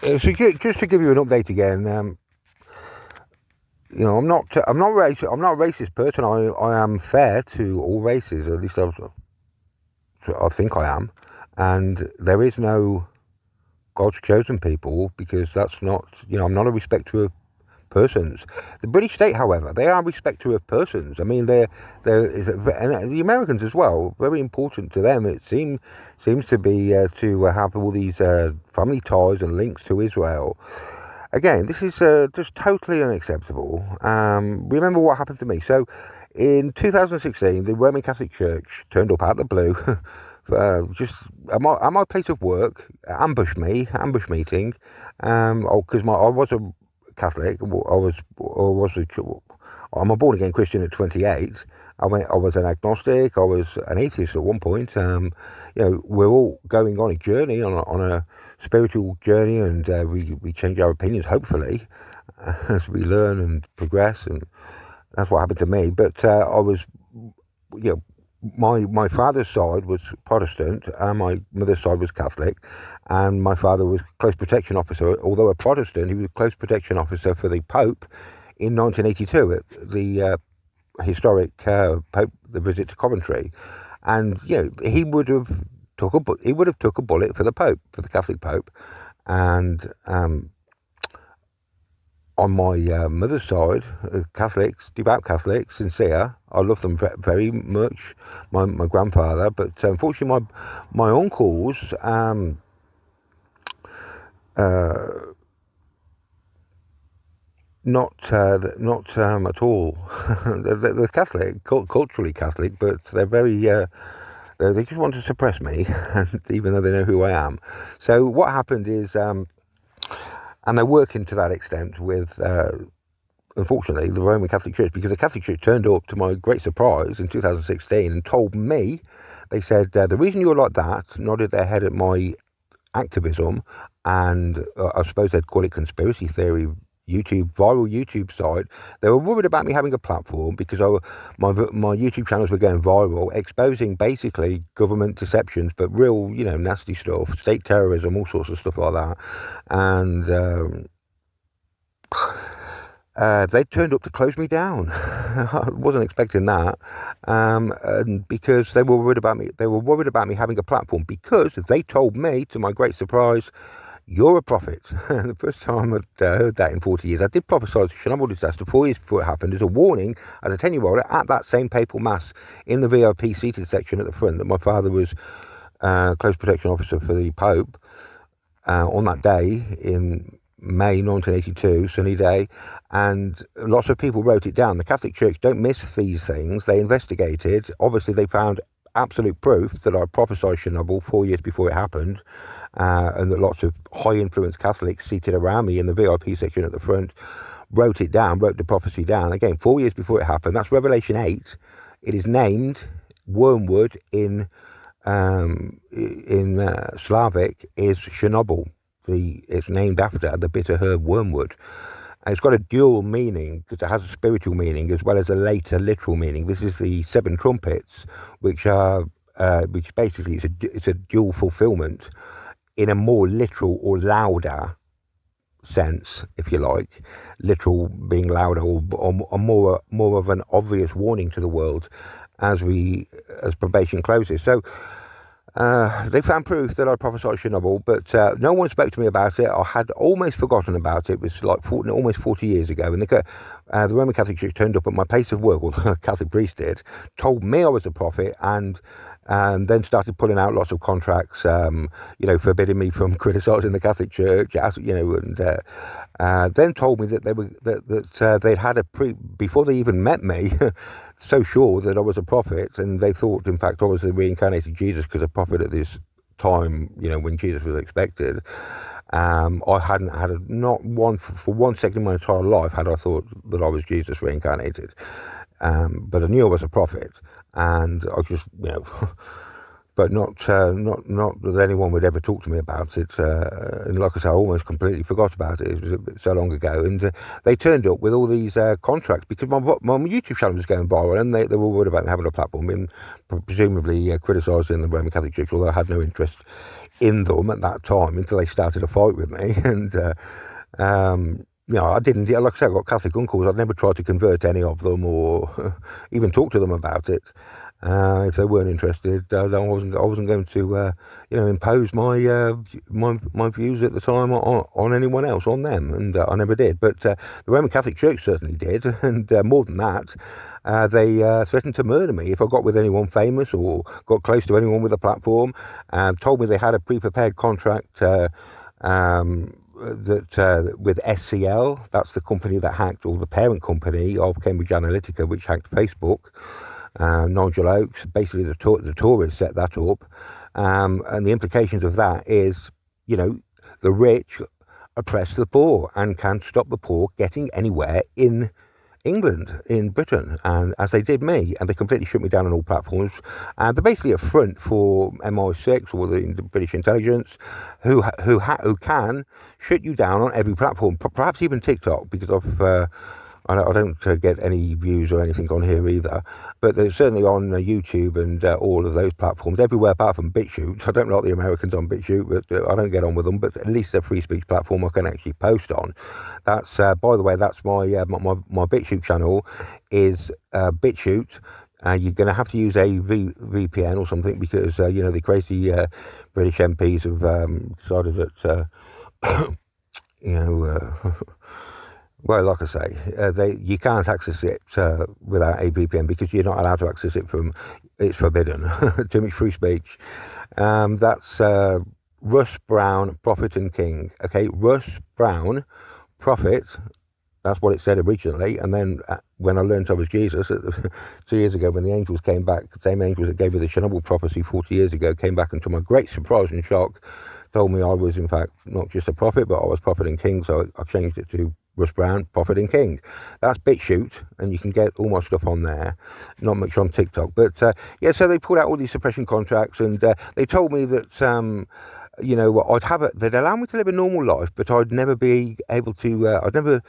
Just to give you an update again, I'm not a racist person. I am fair to all races. At least I think I am. And there is no God's chosen people because that's not. I'm not a respecter of persons. The British state, however, they are a respecter of persons. I mean, there is, and the Americans as well. Very important to them. It seems to be to have all these family ties and links to Israel. Again, this is just totally unacceptable. Remember what happened to me. So, in 2016, the Roman Catholic Church turned up out of the blue, just at my place of work, ambush meeting. Because I was a Catholic. I'm a born again Christian at 28. I was an agnostic. I was an atheist at one point. We're all going on a journey, on a spiritual journey, and we change our opinions, hopefully, as we learn and progress. And that's what happened to me. But I was, my father's side was Protestant, and my mother's side was Catholic, and my father was close protection officer. Although a Protestant, he was close protection officer for the Pope in 1982 at the historic Pope, the visit to Coventry, and he would have took a bullet for the Pope, for the Catholic Pope, and on my mother's side, Catholics, devout Catholics, sincere. I love them very much. My grandfather, but unfortunately, my uncles, not at all. They're Catholic, culturally Catholic, but they're very. They just want to suppress me, even though they know who I am. So what happened is. And they're working to that extent with, unfortunately, the Roman Catholic Church, because the Catholic Church turned up, to my great surprise, in 2016 and told me, they said, the reason you're like that, nodded their head at my activism, and I suppose they'd call it conspiracy theory, viral YouTube site. They were worried about me having a platform because my YouTube channels were going viral, exposing basically government deceptions, but real, nasty stuff, state terrorism, all sorts of stuff like that. And they turned up to close me down. I wasn't expecting that, and because they were worried about me. They were worried about me having a platform because they told me, to my great surprise, you're a prophet. The first time I'd heard that in 40 years. I did prophesy to Chernobyl disaster 4 years before it happened as a warning as a 10-year-old at that same papal mass in the VIP seated section at the front, that my father was close protection officer for the Pope on that day in May 1982, sunny day, and lots of people wrote it down. The Catholic Church don't miss these things. They investigated. Obviously, they found absolute proof that I prophesied Chernobyl 4 years before it happened, and that lots of high-influence Catholics seated around me in the VIP section at the front wrote the prophecy down. Again, 4 years before it happened. That's Revelation 8. It is named Wormwood in Slavic is Chernobyl. It's named after the bitter herb wormwood. And it's got a dual meaning because it has a spiritual meaning as well as a later literal meaning. This is the seven trumpets, which basically it's a dual fulfillment in a more literal or louder sense, if you like. Literal being louder or more of an obvious warning to the world as probation closes. So they found proof that I prophesied Chernobyl, but no one spoke to me about it. I had almost forgotten about it. It was like almost 40 years ago. And the Roman Catholic Church turned up at my place of work, or the Catholic priest did, told me I was a prophet, and then started pulling out lots of contracts, forbidding me from criticising the Catholic Church, and then told me that they'd had before they even met me, so sure that I was a prophet, and they thought, in fact, I was the reincarnated Jesus, because a prophet at this time, when Jesus was expected. I hadn't had not one for 1 second in my entire life had I thought that I was Jesus reincarnated, but I knew I was a prophet, and I just, but not that anyone would ever talk to me about it. And like I say, I almost completely forgot about it. It was so long ago. And they turned up with all these contracts because my YouTube channel was going viral, and they were worried about having a platform and presumably criticising the Roman Catholic Church, although I had no interest in them at that time until they started a fight with me. And I didn't, like I said, I've got Catholic uncles. I'd never tried to convert any of them or even talk to them about it. If they weren't interested, I wasn't going to, impose my views at the time on anyone else, on them, and I never did. But the Roman Catholic Church certainly did, and more than that, they threatened to murder me if I got with anyone famous or got close to anyone with a platform. Told me they had a pre-prepared contract. With SCL, that's the company that hacked, or the parent company of Cambridge Analytica, which hacked Facebook. Nigel Oakes, basically the Tories set that up, and the implications of that is, the rich oppress the poor and can't stop the poor getting anywhere in England, in Britain, and as they did me, and they completely shut me down on all platforms. And they're basically a front for MI6 or the British intelligence, who can shut you down on every platform, perhaps even TikTok, because I don't get any views or anything on here either, but they're certainly on YouTube and all of those platforms, everywhere apart from BitChute. I don't like the Americans on BitChute, but I don't get on with them, but at least a free speech platform I can actually post on. That's, by the way, that's my BitChute channel is BitChute. You're going to have to use a VPN or something because, the crazy British MPs have decided that, well, like I say, you can't access it without a VPN because you're not allowed to access it it's forbidden. Too much free speech. That's Russ Brown, Prophet and King. Okay, Russ Brown, Prophet, that's what it said originally. And then when I learned I was Jesus 2 years ago, when the angels came back, the same angels that gave me the Chernobyl prophecy 40 years ago came back, and to my great surprise and shock, told me I was in fact not just a prophet, but I was Prophet and King. So I changed it to Russ Brown, Prophet and King. That's BitChute, and you can get all my stuff on there. Not much on TikTok, but so they pulled out all these suppression contracts, and they told me that they'd allow me to live a normal life, but I'd never be able to. I'd never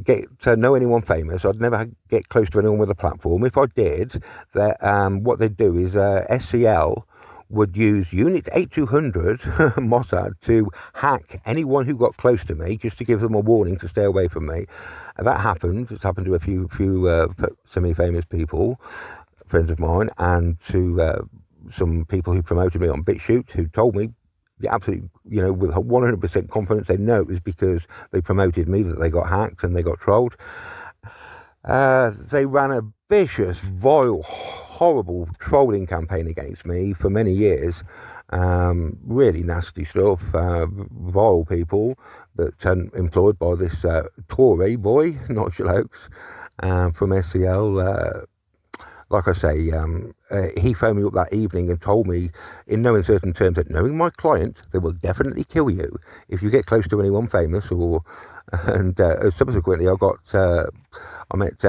get to know anyone famous. I'd never get close to anyone with a platform. If I did, that what they'd do is SCL would use Unit 8200 Mossad to hack anyone who got close to me, just to give them a warning to stay away from me. And that happened. It's happened to a few semi-famous people, friends of mine, and to some people who promoted me on BitChute, who told me absolutely, with 100% confidence, they know it was because they promoted me that they got hacked and they got trolled. They ran a vicious, vile, horrible trolling campaign against me for many years. Really nasty stuff. Vile people that employed by this Tory boy, Nigel Oakes, from SCL. Like I say, he phoned me up that evening and told me in no uncertain terms that, knowing my client, they will definitely kill you if you get close to anyone famous. And subsequently, I met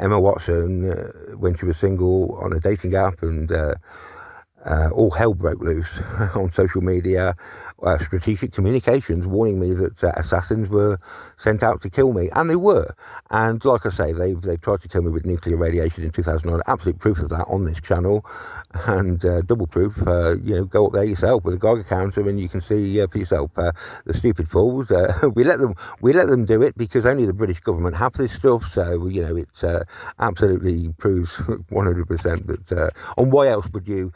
Emma Watson when she was single on a dating app, and all hell broke loose on social media. Strategic Communications warning me that assassins were sent out to kill me, and they were. And like I say, they tried to kill me with nuclear radiation in 2009. Absolute proof of that on this channel, and double proof. Go up there yourself with a Geiger counter, and you can see for yourself. The stupid fools. We let them do it because only the British government have this stuff. So it absolutely proves 100% that. And why else would you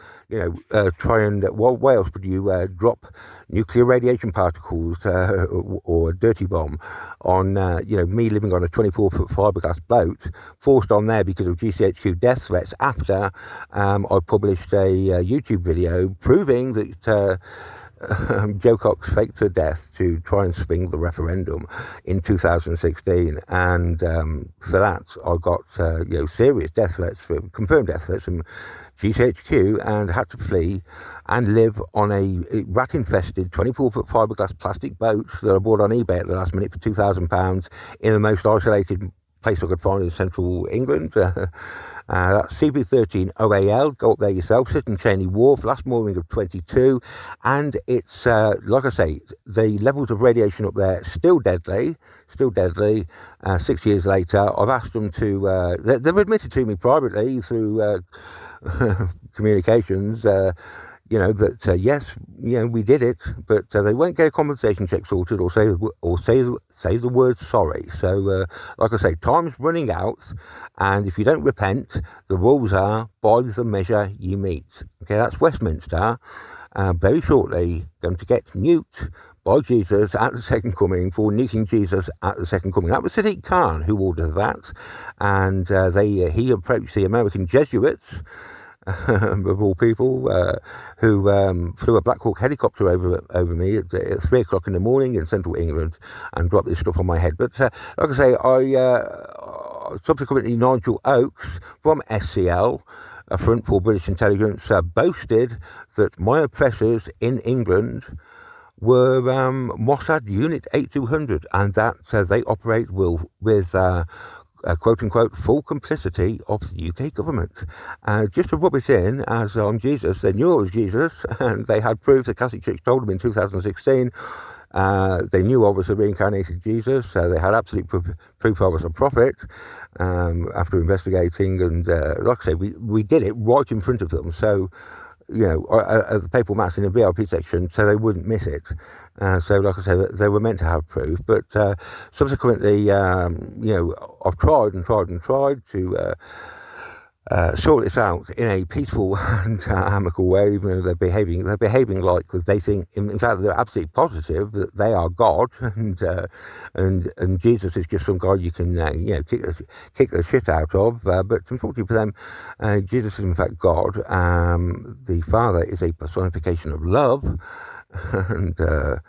try and why else would you drop nuclear radiation particles or a dirty bomb on me living on a 24-foot fiberglass boat, forced on there because of GCHQ death threats after I published a YouTube video proving that Joe Cox faked her death to try and swing the referendum in 2016, and for that I got serious death threats, confirmed death threats from GCHQ, and had to flee and live on a rat-infested 24-foot fiberglass plastic boat that I bought on eBay at the last minute for £2,000 in the most isolated place I could find in central England. That's CB13 OAL. Go up there yourself. Sit in Cheney Wharf. Last mooring of 22, and it's like I say, the levels of radiation up there still deadly. 6 years later, I've asked them to. They've admitted to me privately through communications. that yes, we did it, but they won't get a compensation check sorted or say the word sorry. So, like I say, time's running out, and if you don't repent, the rules are by the measure you meet. Okay, that's Westminster. Very shortly, going to get nuked by Jesus at the second coming for nuking Jesus at the second coming. That was Sadiq Khan who ordered that, and he approached the American Jesuits. Of all people, who flew a Black Hawk helicopter over me at 3 o'clock in the morning in central England and dropped this stuff on my head. But like I say, subsequently Nigel Oakes from SCL, a front for British intelligence, boasted that my oppressors in England were Mossad Unit 8200, and that they operate with quote unquote full complicity of the UK government. Just to rub it in, as I'm Jesus, they knew I was Jesus, and they had proof. The Catholic Church told them in 2016. They knew I was a reincarnated Jesus, so they had absolute proof I was a prophet. After investigating, and like I say, we did it right in front of them. So, at the papal mass in the VIP section, so they wouldn't miss it. So, like I said, they were meant to have proof, but subsequently, I've tried to sort this out in a peaceful and amicable way. They're behaving like they think. In fact, they're absolutely positive that they are God, and Jesus is just some guy you can kick the shit out of. But unfortunately for them, Jesus is in fact God. The Father is a personification of love, and the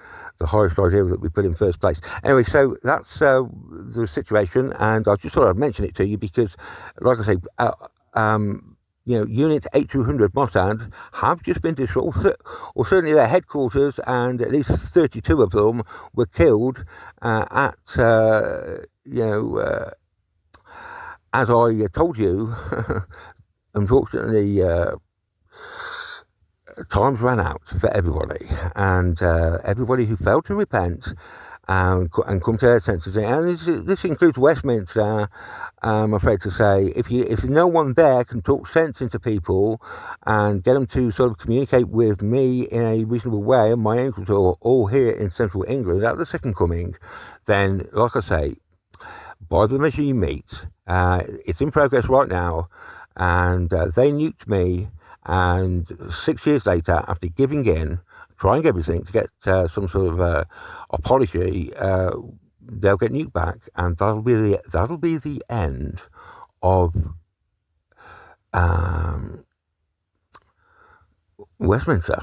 highest idea that we put in first place. Anyway, so that's the situation, and I just thought I'd mention it to you because, like I say, Unit 8200 Mossad have just been destroyed, or certainly their headquarters, and at least 32 of them were killed as I told you. Unfortunately, times ran out for everybody, and everybody who failed to repent and come to their senses, and this includes Westminster. I'm afraid to say, if no one there can talk sense into people and get them to sort of communicate with me in a reasonable way, and my angels are all here in central England at the second coming, then, like I say, by the measure you meet, it's in progress right now, and they nuked me, and 6 years later, after giving in, trying everything to get some sort of apology, they'll get nuked back, and that'll be the end of Westminster.